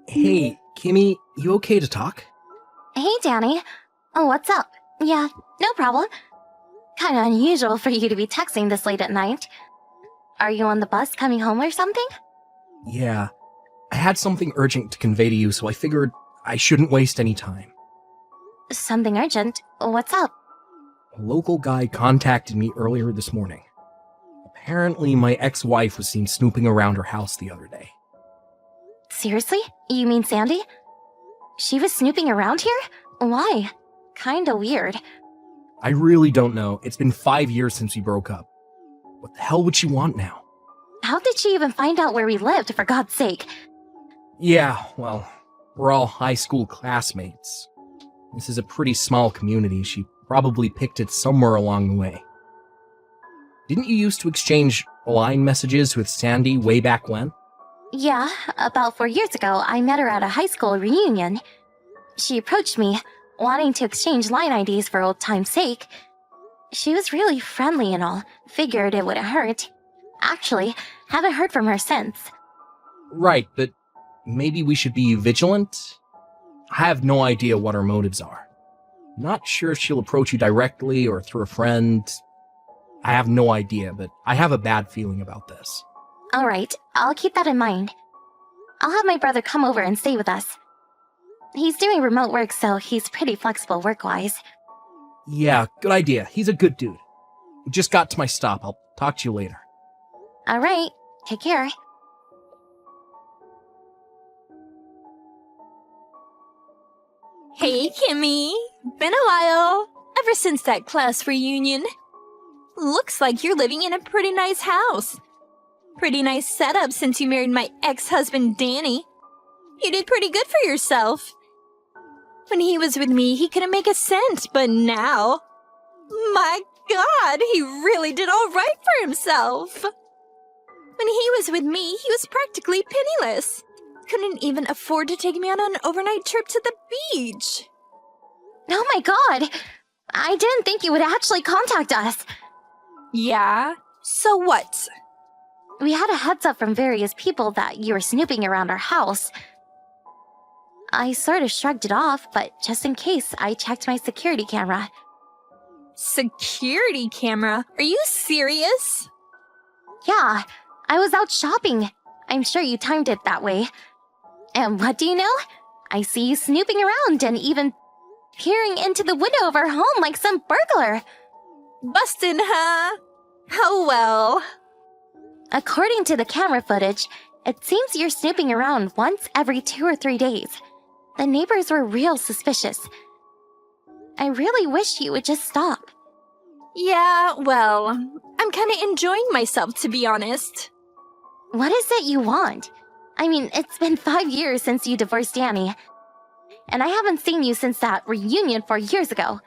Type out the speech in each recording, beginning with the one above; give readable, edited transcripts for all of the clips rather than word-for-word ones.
Hey, Kimmy, you okay to talk? Hey, Danny. Oh, what's up? Yeah, no problem. Kinda unusual for you to be texting this late at night. Are you on the bus coming home or something? Yeah, I had something urgent to convey to you, so I figured I shouldn't waste any time. Something urgent? What's up? A local guy contacted me earlier this morning. Apparently, my ex-wife was seen snooping around her house the other day. Seriously? You mean Sandy? She was snooping around here? Why? Kinda weird. I really don't know. It's been 5 years since we broke up. What the hell would she want now? How did she even find out where we lived, for God's sake? Yeah, well, we're all high school classmates. This is a pretty small community. She probably picked it somewhere along the way. Didn't you used to exchange line messages with Sandy way back when? Yeah, about 4 years ago, I met her at a high school reunion. She approached me, wanting to exchange line IDs for old time's sake. She was really friendly and all, figured it wouldn't hurt. Actually, haven't heard from her since. Right, but maybe we should be vigilant? I have no idea what her motives are. Not sure if she'll approach you directly or through a friend. I have no idea, but I have a bad feeling about this. Alright, I'll keep that in mind. I'll have my brother come over and stay with us. He's doing remote work, so he's pretty flexible work-wise. Yeah, good idea. He's a good dude. Just got to my stop. I'll talk to you later. Alright, take care. Hey, Kimmy. Been a while. Ever since that class reunion. Looks like you're living in a pretty nice house. Pretty nice setup since you married my ex-husband, Danny. You did pretty good for yourself. When he was with me, he couldn't make a cent, but now... My God, he really did all right for himself. When he was with me, he was practically penniless. Couldn't even afford to take me on an overnight trip to the beach. Oh my God! I didn't think you would actually contact us. Yeah? So what? We had a heads up from various people that you were snooping around our house. I sort of shrugged it off, but just in case, I checked my security camera. Security camera? Are you serious? Yeah, I was out shopping. I'm sure you timed it that way. And what do you know? I see you snooping around and even peering into the window of our home like some burglar. Bustin', huh? Oh well. According to the camera footage, it seems you're snooping around once every 2 or 3 days. The neighbors were real suspicious. I really wish you would just stop. Yeah, well, I'm kinda enjoying myself, to be honest. What is it you want? I mean, it's been 5 years since you divorced Danny. And I haven't seen you since that reunion 4 years ago.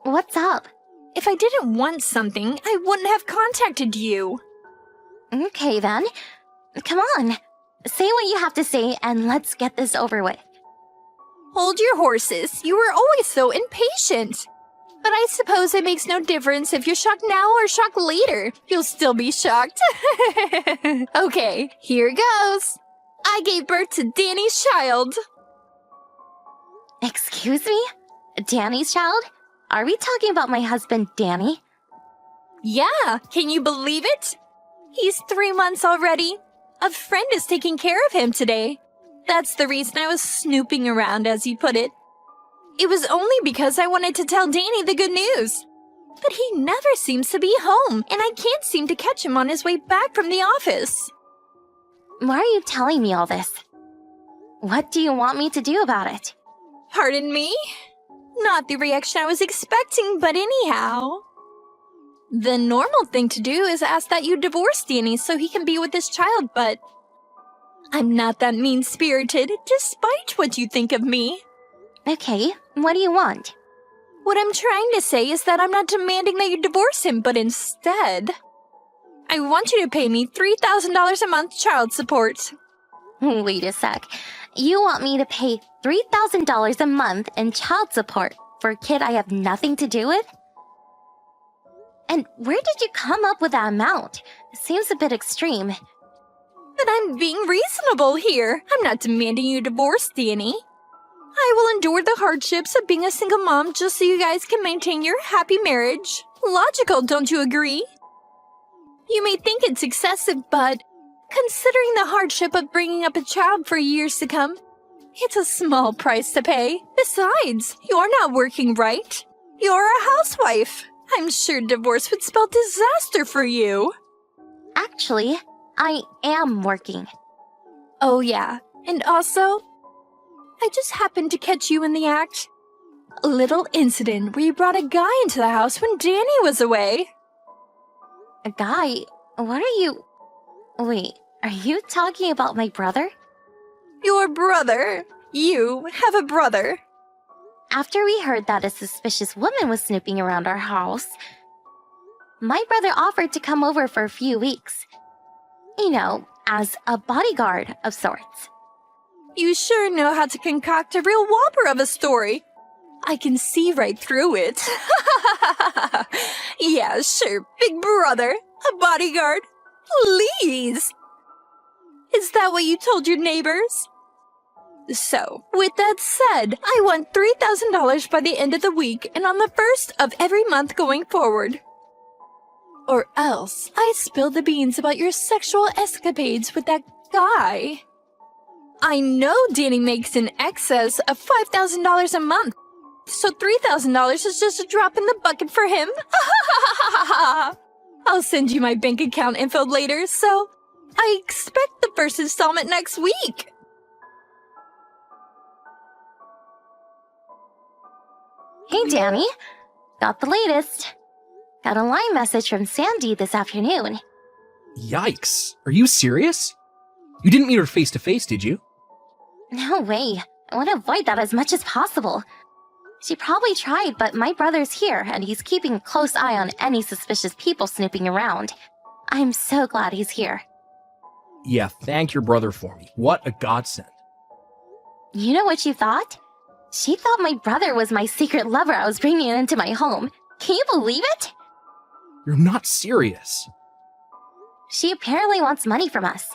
What's up? If I didn't want something, I wouldn't have contacted you. Okay then. Come on. Say what you have to say and let's get this over with. Hold your horses. You were always so impatient. But I suppose it makes no difference if you're shocked now or shocked later. You'll still be shocked. Okay, here goes. I gave birth to Danny's child. Excuse me? Danny's child? Are we talking about my husband, Danny? Yeah, can you believe it? He's 3 months already. A friend is taking care of him today. That's the reason I was snooping around, as you put it. It was only because I wanted to tell Danny the good news. But he never seems to be home, and I can't seem to catch him on his way back from the office. Why are you telling me all this? What do you want me to do about it? Pardon me? Not the reaction I was expecting, but anyhow. The normal thing to do is ask that you divorce Danny so he can be with his child, but I'm not that mean-spirited, despite what you think of me. Okay, what do you want? What I'm trying to say is that I'm not demanding that you divorce him, but instead, I want you to pay me $3,000 a month child support. Wait a sec. You want me to pay $3,000 a month in child support for a kid I have nothing to do with? And where did you come up with that amount? It seems a bit extreme. But I'm being reasonable here. I'm not demanding you divorce, Danny. I will endure the hardships of being a single mom just so you guys can maintain your happy marriage. Logical, don't you agree? You may think it's excessive, but considering the hardship of bringing up a child for years to come, it's a small price to pay. Besides, you're not working, right? You're a housewife. I'm sure divorce would spell disaster for you. Actually, I am working. Oh yeah, and also, I just happened to catch you in the act. A little incident where you brought a guy into the house when Danny was away. A guy? What are you... Wait, are you talking about my brother? Your brother? You have a brother? After we heard that a suspicious woman was snooping around our house, my brother offered to come over for a few weeks. You know, as a bodyguard of sorts. You sure know how to concoct a real whopper of a story. I can see right through it. Yeah, sure, big brother. A bodyguard. Please. Is that what you told your neighbors? So, with that said, I want $3,000 by the end of the week and on the 1st of every month going forward. Or else, I spill the beans about your sexual escapades with that guy. I know Danny makes in excess of $5,000 a month, so $3,000 is just a drop in the bucket for him. I'll send you my bank account info later, so I expect the first installment next week. Hey, Danny. Got the latest. Got a line message from Sandy this afternoon. Yikes. Are you serious? You didn't meet her face to face, did you? No way. I want to avoid that as much as possible. She probably tried, but my brother's here, and he's keeping a close eye on any suspicious people snooping around. I'm so glad he's here. Yeah, thank your brother for me. What a godsend. You know what she thought? She thought my brother was my secret lover I was bringing into my home. Can you believe it? You're not serious. She apparently wants money from us.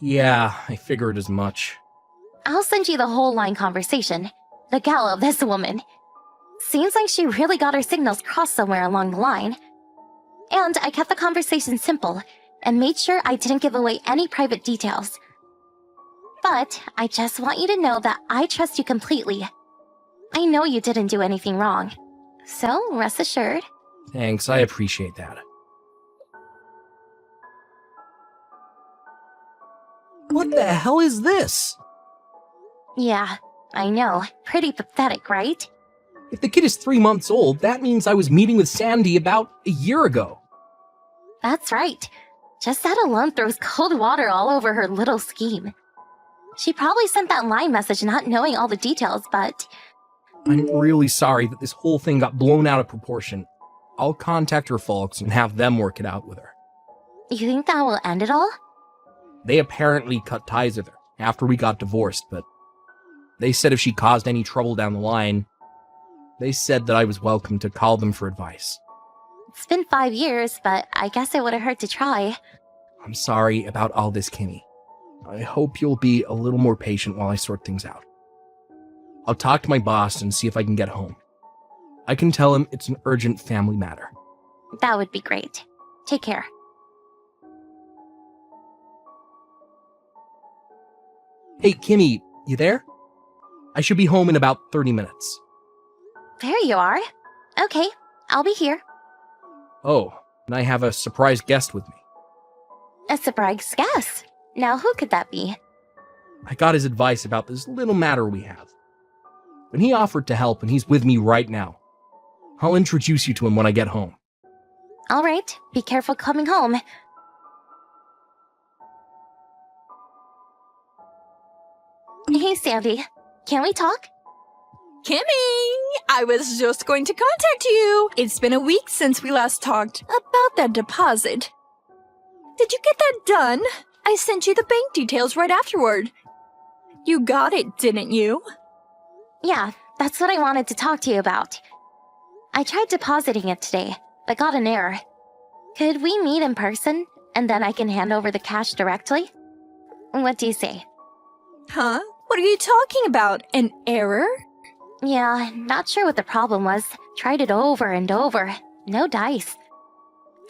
Yeah, I figured as much. I'll send you the whole line conversation. The gal of this woman. Seems like she really got her signals crossed somewhere along the line. And I kept the conversation simple and made sure I didn't give away any private details. But I just want you to know that I trust you completely. I know you didn't do anything wrong. So rest assured. Thanks, I appreciate that. What the hell is this? Yeah, I know. Pretty pathetic, right? If the kid is 3 months old, that means I was meeting with Sandy about a year ago. That's right. Just that alone throws cold water all over her little scheme. She probably sent that line message not knowing all the details, but... I'm really sorry that this whole thing got blown out of proportion. I'll contact her folks and have them work it out with her. You think that will end it all? They apparently cut ties with her after we got divorced, but they said if she caused any trouble down the line, they said that I was welcome to call them for advice. It's been 5 years, but I guess it would have hurt to try. I'm sorry about all this, Kimmy. I hope you'll be a little more patient while I sort things out. I'll talk to my boss and see if I can get home. I can tell him it's an urgent family matter. That would be great. Take care. Hey, Kimmy, you there? I should be home in about 30 minutes. There you are. Okay, I'll be here. Oh, and I have a surprise guest with me. A surprise guest. Now who could that be? I got his advice about this little matter we have. And he offered to help, and he's with me right now. I'll introduce you to him when I get home. All right, be careful coming home. Hey, Sandy. Can we talk? Kimmy, I was just going to contact you. It's been a week since we last talked about that deposit. Did you get that done? I sent you the bank details right afterward. You got it, didn't you? Yeah, that's what I wanted to talk to you about. I tried depositing it today, but got an error. Could we meet in person, and then I can hand over the cash directly? What do you say? Huh? What are you talking about? An error? Yeah, not sure what the problem was. Tried it over and over. No dice.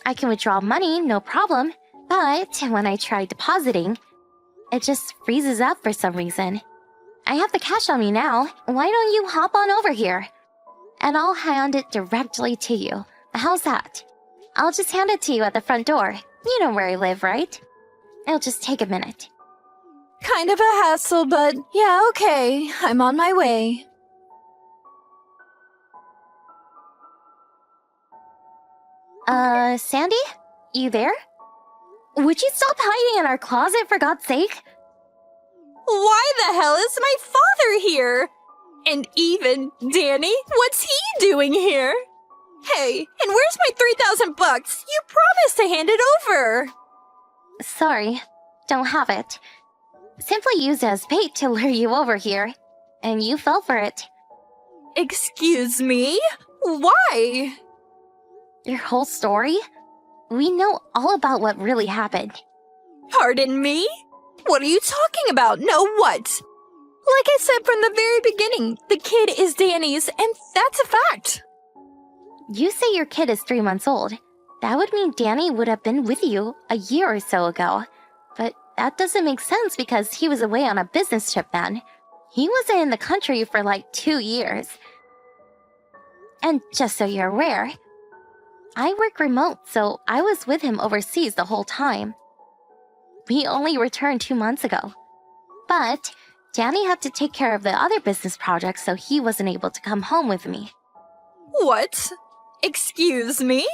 I can withdraw money, no problem. But when I try depositing, it just freezes up for some reason. I have the cash on me now. Why don't you hop on over here? And I'll hand it directly to you. How's that? I'll just hand it to you at the front door. You know where I live, right? It'll just take a minute. Kind of a hassle, but yeah, okay. I'm on my way. Sandy? You there? Would you stop hiding in our closet, for God's sake? Why the hell is my father here? And even Danny, what's he doing here? Hey, and where's my 3,000 bucks? You promised to hand it over. Sorry, don't have it. Simply used as bait to lure you over here, and you fell for it. Excuse me? Why? Your whole story? We know all about what really happened. Pardon me? What are you talking about? No what? Like I said from the very beginning, the kid is Danny's, and that's a fact. You say your kid is 3 months old. That would mean Danny would have been with you a year or so ago. But that doesn't make sense because he was away on a business trip then. He wasn't in the country for like 2 years. And just so you're aware, I work remote, so I was with him overseas the whole time. We only returned 2 months ago. But Danny had to take care of the other business projects, so he wasn't able to come home with me. What? Excuse me?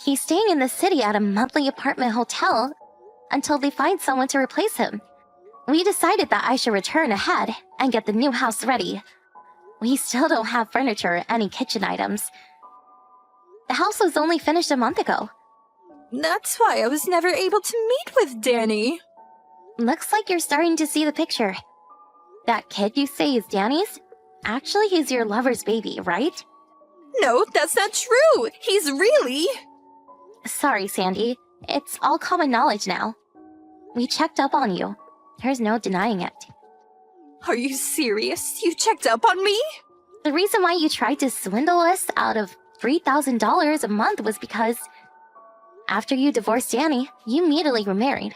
He's staying in the city at a monthly apartment hotel until they find someone to replace him. We decided that I should return ahead and get the new house ready. We still don't have furniture or any kitchen items. The house was only finished a month ago. That's why I was never able to meet with Danny. Looks like you're starting to see the picture. That kid you say is Danny's? Actually, he's your lover's baby, right? No, that's not true. He's really... Sorry, Sandy. It's all common knowledge now. We checked up on you. There's no denying it. Are you serious? You checked up on me? The reason why you tried to swindle us out of $3,000 a month was because after you divorced Danny, you immediately remarried.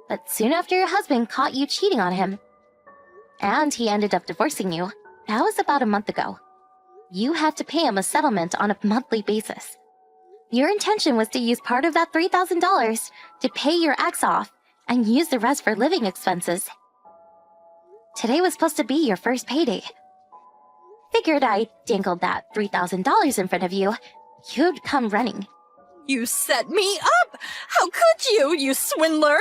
But soon after your husband caught you cheating on him, and he ended up divorcing you, that was about a month ago. You had to pay him a settlement on a monthly basis. Your intention was to use part of that $3,000 to pay your ex off and use the rest for living expenses. Today was supposed to be your first payday. Figured I dangled that $3,000 in front of you, you'd come running. You set me up! How could you, you swindler?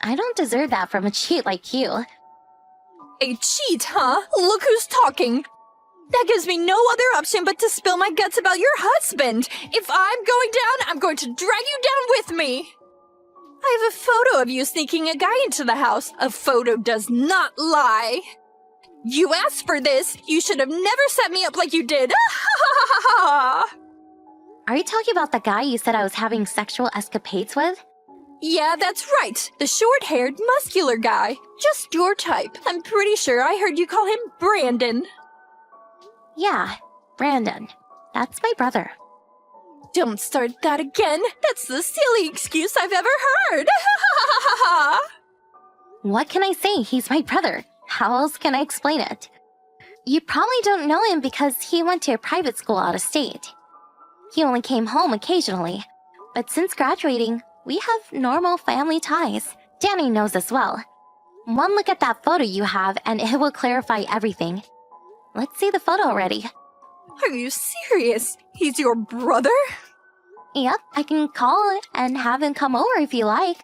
I don't deserve that from a cheat like you. A cheat, huh? Look who's talking. That gives me no other option but to spill my guts about your husband. If I'm going down, I'm going to drag you down with me. I have a photo of you sneaking a guy into the house. A photo does not lie. You asked for this. You should have never set me up like you did. Are you talking about the guy you said I was having sexual escapades with? Yeah, that's right. The short-haired, muscular guy. Just your type. I'm pretty sure I heard you call him Brandon. Yeah, Brandon. That's my brother. Don't start that again. That's the silly excuse I've ever heard. What can I say? He's my brother. How else can I explain it? You probably don't know him because he went to a private school out of state. He only came home occasionally. But since graduating, we have normal family ties. Danny knows as well. One look at that photo you have and it will clarify everything. Let's see the photo already. Are you serious? He's your brother? Yep, I can call it and have him come over if you like.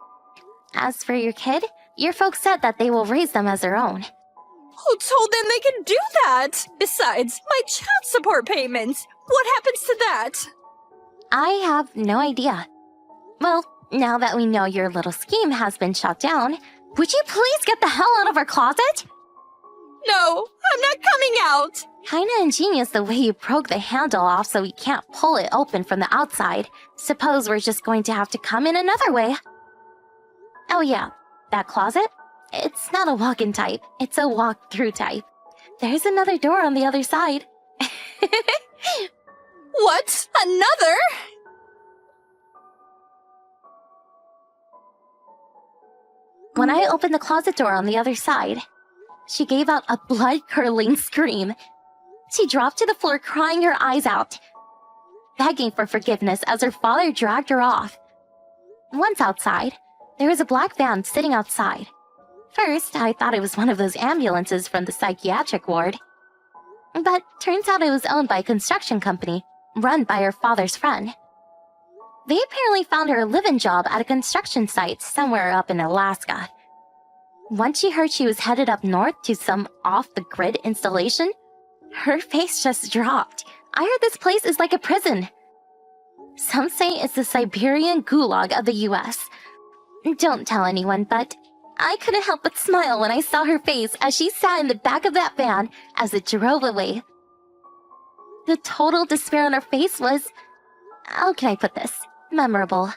As for your kid, your folks said that they will raise them as their own. Who told them they could do that? Besides, my child support payments. What happens to that? I have no idea. Well, now that we know your little scheme has been shut down, would you please get the hell out of our closet? No, I'm not coming out. Kinda ingenious the way you broke the handle off so we can't pull it open from the outside. Suppose we're just going to have to come in another way. Oh yeah, that closet? It's not a walk-in type, it's a walk-through type. There's another door on the other side. What? Another? When I opened the closet door on the other side, she gave out a blood-curdling scream. She dropped to the floor crying her eyes out, begging for forgiveness as her father dragged her off. Once outside, there was a black van sitting outside. First, I thought it was one of those ambulances from the psychiatric ward. But turns out it was owned by a construction company, run by her father's friend. They apparently found her a live-in job at a construction site somewhere up in Alaska. Once she heard she was headed up north to some off-the-grid installation, her face just dropped. I heard this place is like a prison. Some say it's the Siberian gulag of the US. Don't tell anyone, but I couldn't help but smile when I saw her face as she sat in the back of that van as it drove away. The total despair on her face was, how can I put this, memorable.